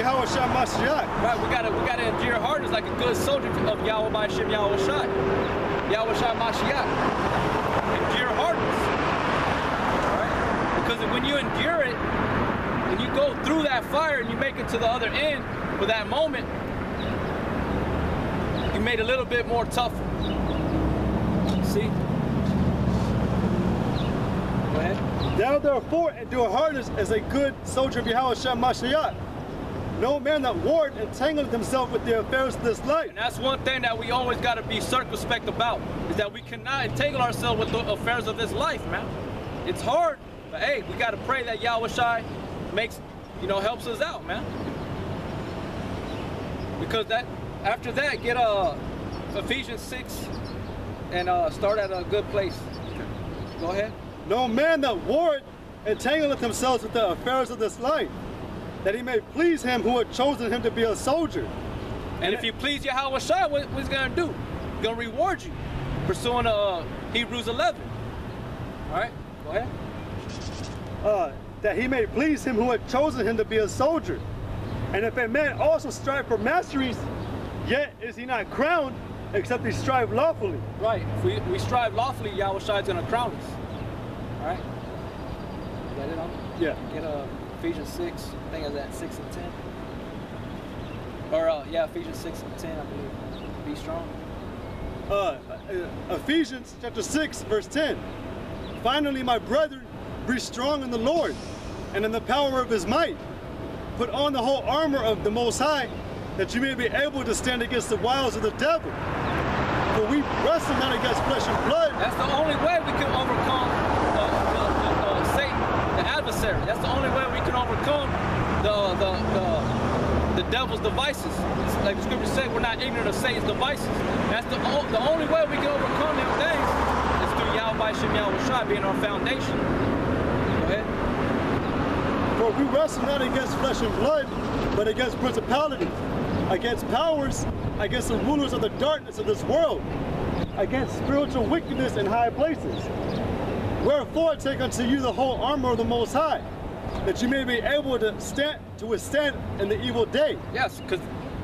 Yahweh Shai Mashiach. Right, we gotta endure hardness like a good soldier of Yahweh by Shem Yahweh Shai. Yahweh Shai Mashiach. Endure hardness. Right? Because when you endure it, when you go through that fire and you make it to the other end for that moment, you made a little bit more tougher. See? Go ahead. Thou therefore endure hardness as a good soldier of Yahweh Shai Mashiach. No man that warred entangled himself with the affairs of this life. And that's one thing that we always got to be circumspect about, is that we cannot entangle ourselves with the affairs of this life, man. It's hard, but hey, we got to pray that Yahweh Shai makes, helps us out, man. Because after that, get Ephesians 6 and start at a good place. Go ahead. No man that warred entangleth himself with the affairs of this life, that he may please him who had chosen him to be a soldier. And if you please Yahweh Shai, what's he going to do? He's going to reward you, pursuing Hebrews 11. All right, go ahead. That he may please him who had chosen him to be a soldier. And if a man also strive for masteries, yet is he not crowned, except he strive lawfully. Right, if we strive lawfully, Yahweh Shai is going to crown us. All right, got it on? Yeah. Get Ephesians 6, I think it's at 6 and 10. Or yeah, Ephesians 6 and 10, I believe. Be strong. Ephesians chapter 6, verse 10. Finally, my brethren, be strong in the Lord and in the power of his might. Put on the whole armor of the Most High, that you may be able to stand against the wiles of the devil. For we wrestle not against flesh and blood. That's the only way we can overcome Satan, the adversary. That's the only way we can overcome the devil's devices. It's like the scripture said, we're not ignorant of Satan's devices. That's the only way we can overcome them things is through Yahweh Shem Yahweh Shai being our foundation. Go ahead. For we wrestle not against flesh and blood, but against principalities, against powers, against the rulers of the darkness of this world, against spiritual wickedness in high places. Wherefore take unto you the whole armor of the Most High, that you may be able to withstand in the evil day. Yes, because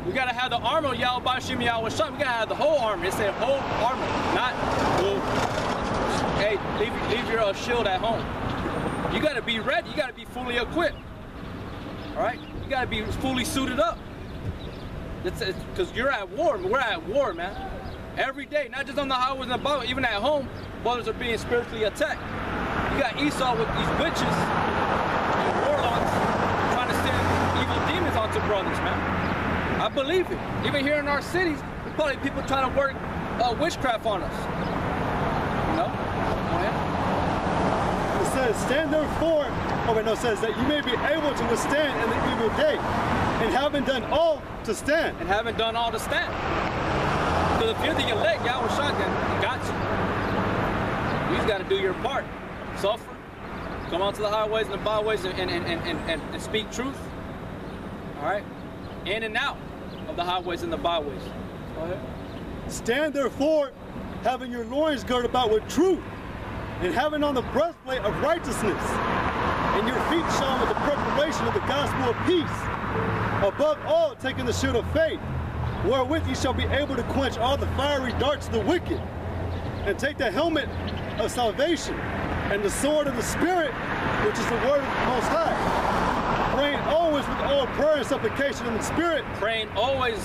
we got to have the armor of Yahweh Shem Yahweh Shai. We got to have the whole armor. It said whole armor, not, hey, leave your shield at home. You got to be ready. You got to be fully equipped. All right? You got to be fully suited up. Because you're at war. We're at war, man. Every day, not just on the highways and the byways, even at home, brothers are being spiritually attacked. You got Esau with these witches and warlocks trying to send evil demons onto brothers, man. I believe it. Even here in our cities, there's probably people trying to work witchcraft on us. Go ahead. It says, stand therefore, it says that you may be able to withstand in the evil day, and having done all to stand. And having done all to stand. Because if you're the elect, Yahweh Shai got you. You just got to do your part. Suffer. Come onto the highways and the byways and speak truth. All right? In and out of the highways and the byways. Go ahead. Stand therefore, having your loins girded about with truth, and having on the breastplate of righteousness, and your feet shod with the preparation of the gospel of peace. Above all, taking the shield of faith, wherewith ye shall be able to quench all the fiery darts of the wicked, and take the helmet of salvation, and the sword of the Spirit, which is the word of the Most High, praying always with all prayer and supplication in the Spirit. Praying always.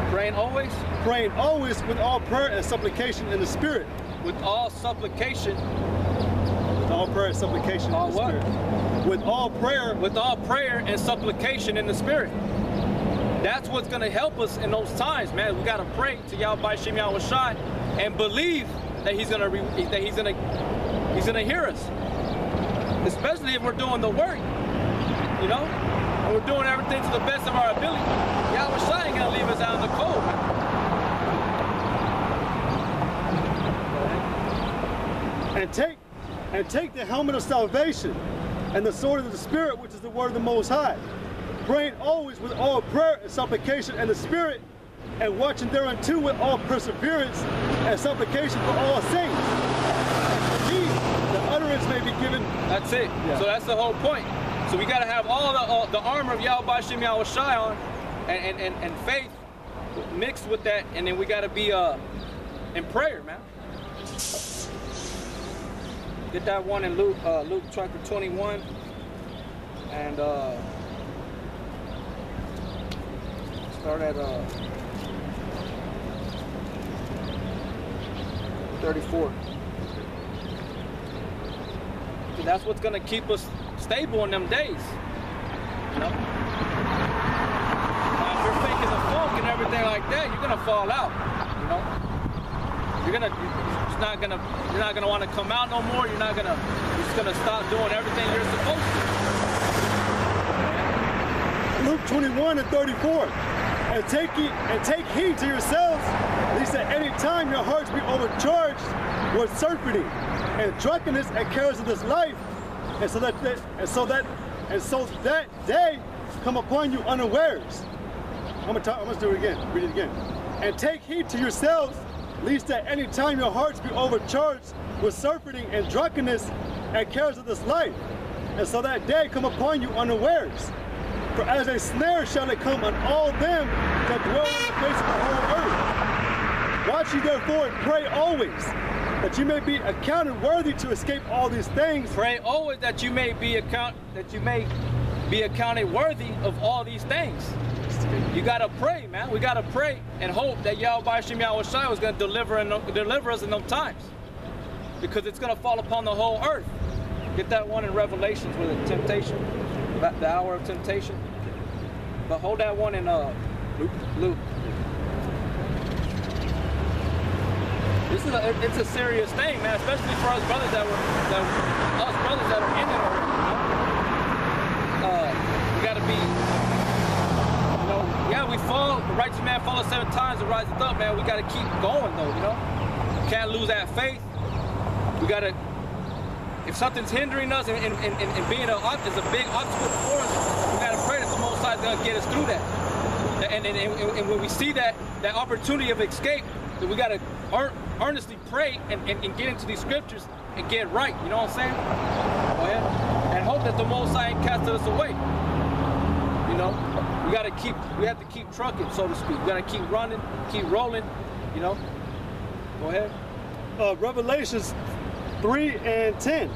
Praying always? Praying always with all prayer and supplication in the Spirit. With all supplication. With all prayer and supplication in the Spirit. With all prayer. With all prayer and supplication in the Spirit. That's what's going to help us in those times, man. We got to pray to Yahweh Shem Yahweh Shai and believe that he's going to hear us. Especially if we're doing the work, and we're doing everything to the best of our ability. Yahweh Shai ain't going to leave us out in the cold. And take the helmet of salvation and the sword of the Spirit, which is the word of the Most High, praying always with all prayer and supplication in the Spirit, and watching thereunto with all perseverance and supplication for all saints. And for me, the utterance may be given. That's it. Yeah. So that's the whole point. So we got to have all the armor of Yahweh B'Shem Yahweh Shai on, and faith mixed with that, and then we got to be in prayer, man. Get that one in Luke chapter 21, and start at 34. So that's what's gonna keep us stable in them days, you know. Now, if you're faking the funk and everything like that, you're gonna fall out, you know. You're not gonna want to come out no more. You're just gonna stop doing everything you're supposed to. Luke 21 and 34. And take heed to yourselves, lest at any time your hearts be overcharged with surfeiting and drunkenness and cares of this life, and so that day come upon you unawares. I'm gonna do it again. Read it again. And take heed to yourselves, lest at any time your hearts be overcharged with surfeiting and drunkenness and cares of this life, and so that day come upon you unawares. For as a snare shall it come on all them that dwell on the face of the whole earth. Watch ye therefore and pray always, that you may be accounted worthy to escape all these things. Pray always that you may be accounted worthy of all these things. You gotta pray, man. We gotta pray and hope that Yahweh B'Shem Yahweh Shai was gonna deliver us in them times, because it's gonna fall upon the whole earth. Get that one in Revelations with the temptation, about the hour of temptation. But hold that one in Luke. It's a serious thing, man, especially for us brothers that are in it already. You know? We gotta be, you know, yeah, we fall. The righteous man falls 7 times and rises up, man. We gotta keep going though, you know. Can't lose that faith. We gotta. If something's hindering us and being is a big obstacle for us, we gotta pray that the Most High is gonna get us through that. And when we see that opportunity of escape, then we gotta earnestly pray and get into these scriptures and get right. You know what I'm saying? Go ahead. And hope that the Most High ain't casted us away. You know, we have to keep trucking, so to speak. We gotta keep running, keep rolling. You know. Go ahead. Revelations 3 and 10.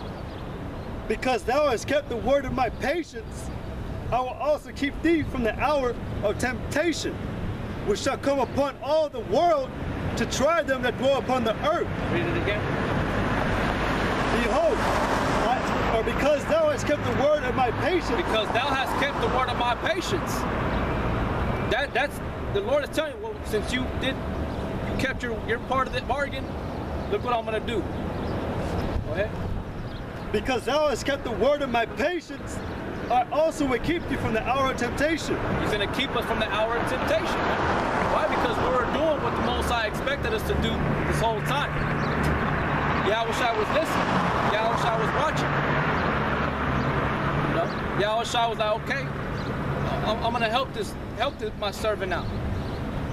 Because thou hast kept the word of my patience, I will also keep thee from the hour of temptation, which shall come upon all the world to try them that dwell upon the earth. Read it again. Behold, because thou hast kept the word of my patience. Because thou hast kept the word of my patience. That's the Lord is telling you. Well, since you kept your part of the bargain, look what I'm gonna do. Go ahead. Because thou hast kept the word of my patience, I also will keep you from the hour of temptation. He's going to keep us from the hour of temptation. Why? Because we were doing what the Most High expected us to do this whole time. Yahweh Shai was listening. Yahweh Shai was watching. You know? Yahweh Shai was like, okay, I'm going to help my servant out.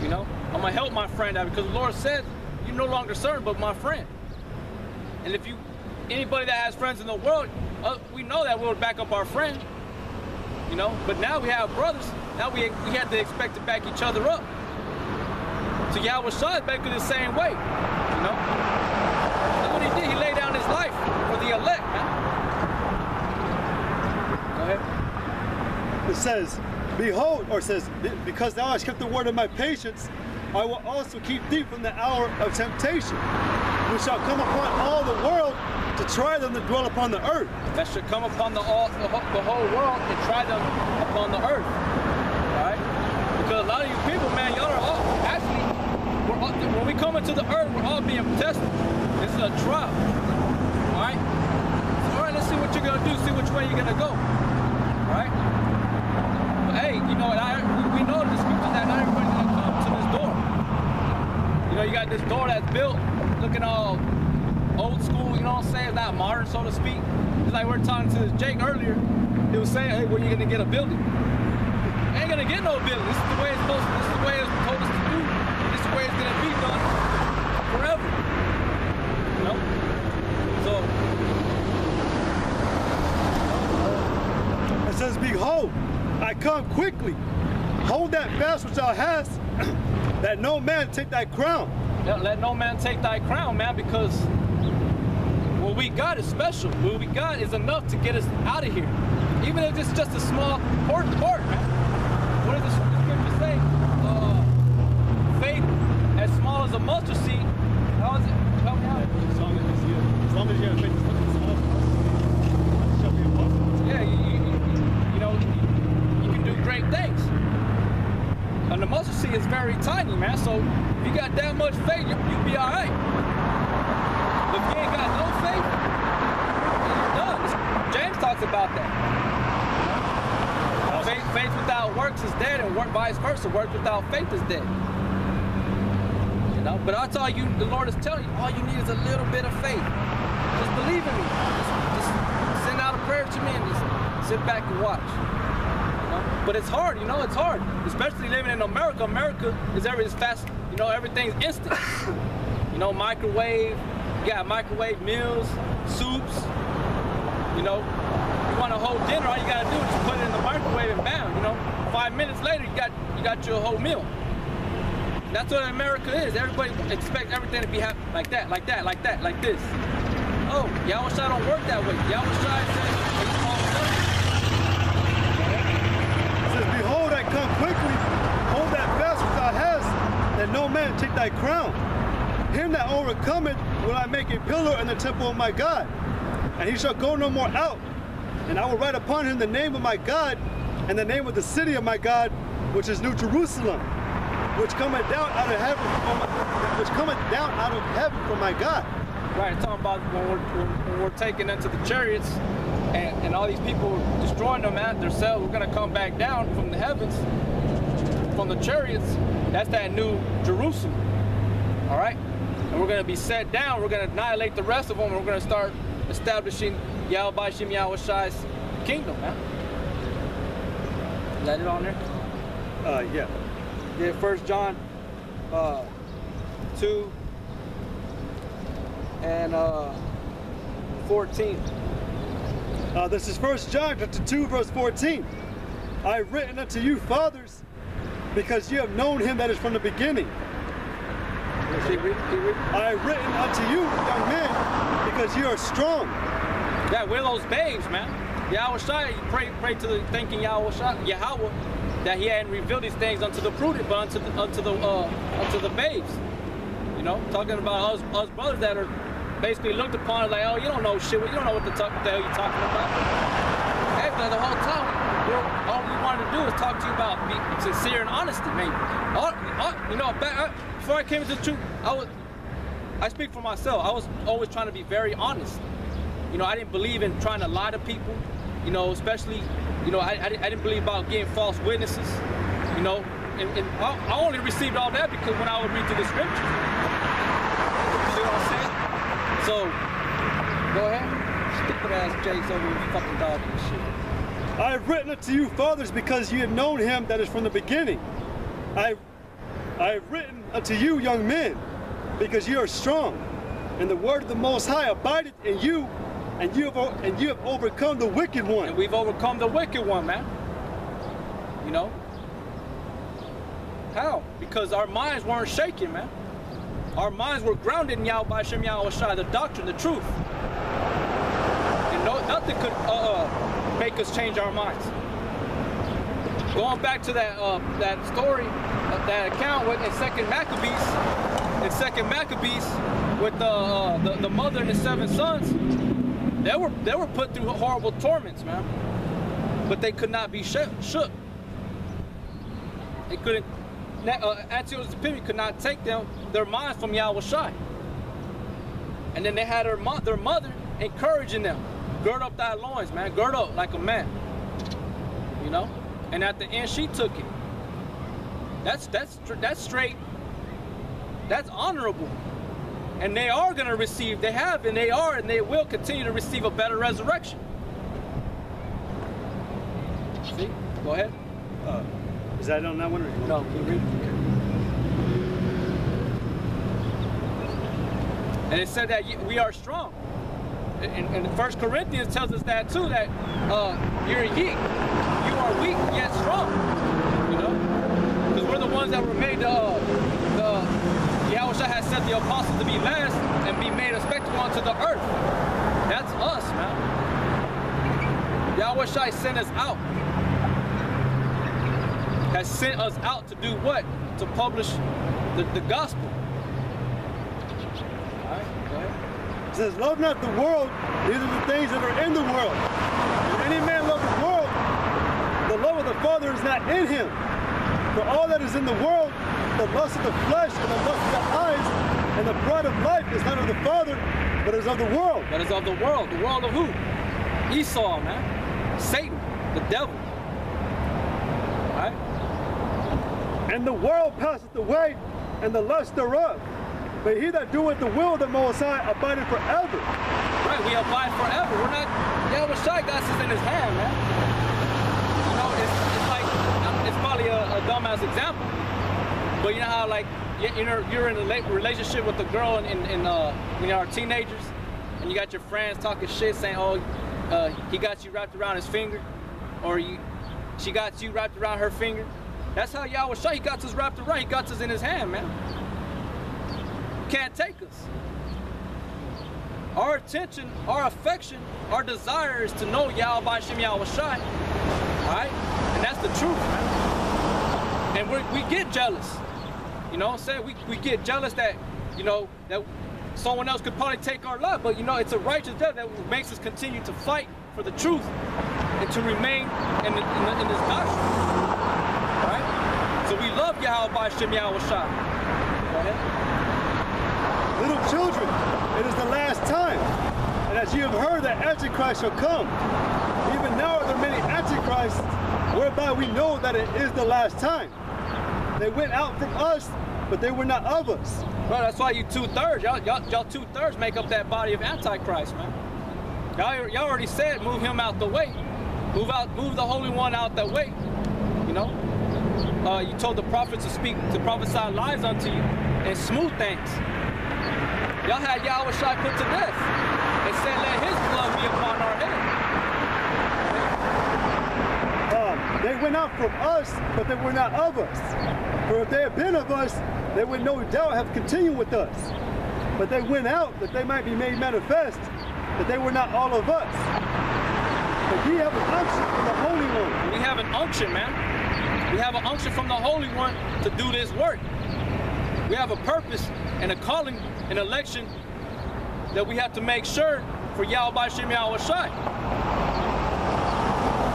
You know? I'm going to help my friend out, because the Lord said, you're no longer servant, but my friend. And if anybody that has friends in the world, we know that we'll back up our friend, you know. But now we have brothers. Now we have to expect to back each other up. So Yahweh Shai is basically the same way, you know. Look what he did. He laid down his life for the elect, man. Go ahead. It says, behold, or says, because thou hast kept the word of my patience, I will also keep thee from the hour of temptation, which shall come upon all the world to try them that dwell upon the earth. That should come upon the whole world and try them upon the earth. Alright? Because a lot of you people, man, y'all are all, actually, when we come into the earth, we're all being tested. This is a trial. Alright? So, alright, let's see what you're going to do, see which way you're going to go. Alright? But hey, you know, we know in the scriptures that not everybody's going to come to this door. You know, you got this door that's built looking all old school, you know what I'm saying? Not modern, so to speak. It's like we were talking to Jake earlier. He was saying, hey, where are you gonna get a building? Ain't gonna get no building. This is the way it's supposed to, this is the way it's told us to do. This is the way it's gonna be done forever. You know? So it behold, I come quickly. Hold that fast which thou hast, that no man take thy crown. Let no man take thy crown, man, because what we got is special. What we got is enough to get us out of here. Even if it's just a small part, man. What does the scripture say? Faith as small as a mustard seed. How is it? Help me out. As long as you have faith, shall be impossible. Yeah, you know, you can do great things. And the mustard seed is very tiny, man. So if you got that much faith, you'll be all right. If you ain't got no faith, you're done. James talks about that. Faith without works is dead, and vice versa. Work without faith is dead. You know, but I'll tell you, the Lord is telling you, all you need is a little bit of faith. Just believe in me. Just send out a prayer to me and just sit back and watch. You know? But it's hard, you know, it's hard. Especially living in America. America is fast, you know, everything's instant. You know, microwave, you got microwave meals, soups, you know. You want a whole dinner, all you gotta do is just put it in the microwave and bam, you know. 5 minutes later, you got your whole meal. That's what America is. Everybody expects everything to be like that, like this. Oh, Yahushua don't work that way. Yahushua says, it says, behold, I come quickly. Hold that fast which thou hast, that no man take thy crown. Him that overcometh will I make a pillar in the temple of my God, and he shall go no more out. And I will write upon him the name of my God, and the name of the city of my God, which is New Jerusalem, which cometh down out of heaven from my God. Right, talking about when we're taken into the chariots, and all these people destroying them at themselves, we're gonna come back down from the heavens, from the chariots. That's that New Jerusalem. All right, and we're gonna be set down. We're gonna annihilate the rest of them. And we're gonna start establishing Yahweh Shem Yahushua's kingdom, man. Is that it on there? Yeah. Yeah, 1 John 2 and 14. This is 1 John chapter 2, verse 14. I have written unto you, fathers, because you have known him that is from the beginning. Keep reading. I have written unto you, young men, because you are strong. Yeah, we're those babes, man. Yahushua, you pray to the thinking Yahweh that he hadn't revealed these things unto the prudent, but unto the babes. You know, talking about us brothers that are basically looked upon as like, oh, you don't know shit, you don't know what the hell you're talking about. Hey, but the whole time, all we wanted to do is talk to you about being sincere and honesty, man. You know, before I came into the truth, I speak for myself. I was always trying to be very honest. You know, I didn't believe in trying to lie to people. You know, especially, you know, I didn't believe about getting false witnesses. You know, and I only received all that because when I would read through the scriptures. You see what I'm saying? So, go ahead. Stupid ass Jake's over your fucking dog and shit. I have written unto you, fathers, because you have known him that is from the beginning. I have written unto you, young men, because you are strong, and the word of the Most High abideth in you, and you have overcome the wicked one. And we've overcome the wicked one, man. You know? How? Because our minds weren't shaken, man. Our minds were grounded in Yahweh Shem Yahushua, the doctrine, the truth. And nothing could make us change our minds. Going back to that story, that account in Second Maccabees, with the mother and the 7 sons, they were put through horrible torments, man. But they could not be shook. They couldn't. Antiochus Epiphanes could not take their minds from Yahushua. And then they had their mother encouraging them, gird up thy loins, man, gird up like a man. You know. And at the end, she took it. That's straight. That's honorable. And they are going to receive, they have, and they are, and they will continue to receive a better resurrection. See? Go ahead. Is that on that one? Or no, keep reading. And it said that we are strong. And 1 Corinthians tells us that too, that you're weak. You are are weak yet strong. You know, because we're the ones that were made Yahweh has sent the apostles to be last and be made a spectacle unto the earth. That's us, man. Yahweh sent us out. Has sent us out to do what? To publish the gospel. All right, go ahead. It says, love not the world, neither the things that are in the world. If any man love the world, the love of the Father is not in him. For all that is in the world, the lust of the flesh and the lust of the eyes and the pride of life is not of the Father, but is of the world. That is of the world. The world of who? Esau, man. Satan, the devil. All right? And the world passeth away, and the lust thereof. But he that doeth the will of the Most High abideth forever. Right, we abide forever. We're not, Yahweh got us in his hand, man. You know, it's like, it's probably a dumbass example, but you know how, like, you're in a relationship with a girl when you are teenagers, and you got your friends talking shit saying, oh, he got you wrapped around his finger, or she got you wrapped around her finger. That's how Yahweh he got us wrapped around. He got us in his hand, man. Can't take us. Our attention, our affection, our desire is to know Yahweh by Shem Yahweh Shai. Alright? And that's the truth, man. And we get jealous. You know what I'm saying? We get jealous that, you know, that someone else could probably take our lot. But, you know, it's a righteous death that makes us continue to fight for the truth and to remain in this doctrine. Alright? So we love Yahweh by Shem Yahweh Shai. Go ahead. Little children, it is the last time. And as you have heard that Antichrist shall come, even now are there many Antichrists, whereby we know that it is the last time. They went out from us, but they were not of us. Well, that's why you 2/3. Y'all 2/3 make up that body of Antichrist, man. Y'all already said move him out the way. Move the Holy One out the way. You know? You told the prophets to prophesy lies unto you and smooth things. Y'all had Yahweh Shai put to death and said, let his blood be upon our head. They went out from us, but they were not of us. For if they had been of us, they would no doubt have continued with us. But they went out that they might be made manifest, that they were not all of us. But ye have an unction from the Holy One. We have an unction, man. We have an unction from the Holy One to do this work. We have a purpose and a calling, an election that we have to make sure for Yahweh by Shem Yahweh Shai.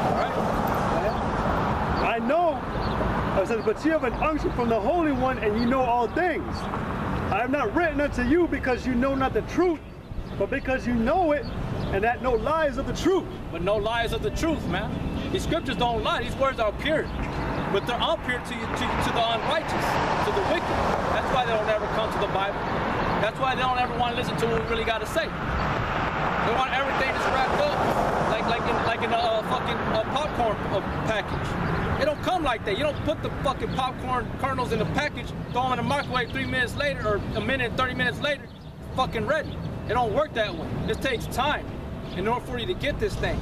All right? I know, I said, but ye have an unction from the Holy One, and ye know all things. I have not written unto you because you know not the truth, but because you know it, and that no lies of the truth. But no lies of the truth, man. These scriptures don't lie. These words are pure. But they're unpure to the unrighteous, to the wicked. That's why they don't ever come to the Bible. That's why they don't ever want to listen to what we really got to say. They want everything just wrapped up like in a fucking popcorn package. It don't come like that. You don't put the fucking popcorn kernels in the package, throw them in the microwave 3 minutes later, or a minute and 30 minutes later, fucking ready. It don't work that way. It takes time in order for you to get this thing.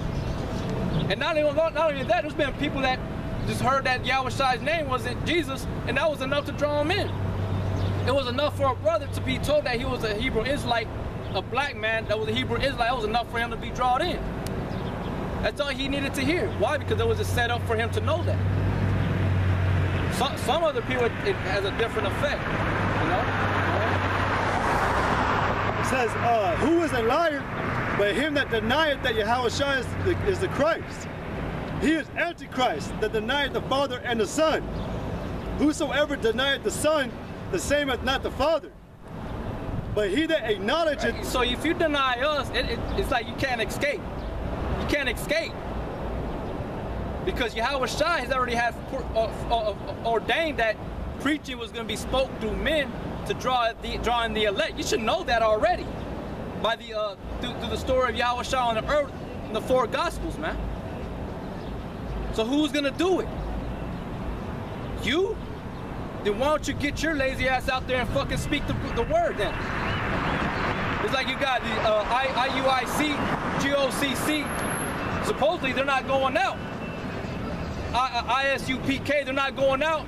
And not only that, there's been people that just heard that Yahweh Shai's name wasn't Jesus, and that was enough to draw him in. It was enough for a brother to be told that he was a Hebrew Israelite, a black man that was a Hebrew Israelite. That was enough for him to be drawn in. That's all he needed to hear. Why? Because it was a setup for him to know that. Some other people, it has a different effect, you know? It says, who is a liar but him that denieth that Yahweh Shai is the Christ? He is Antichrist that denieth the Father and the Son. Whosoever denieth the Son, the same as not the Father. But he that acknowledgeth... So if you deny us, it's like you can't escape. You can't escape. Because Yahweh Shai has already had ordained that preaching was going to be spoke through men to draw in the elect. You should know that already. By through the story of Yahweh Shai on the earth in the 4 Gospels, man. So who's gonna do it? You? Then why don't you get your lazy ass out there and fucking speak the word then? It's like you got the IUIC, GOCC. Supposedly they're not going out. ISUPK, they're not going out.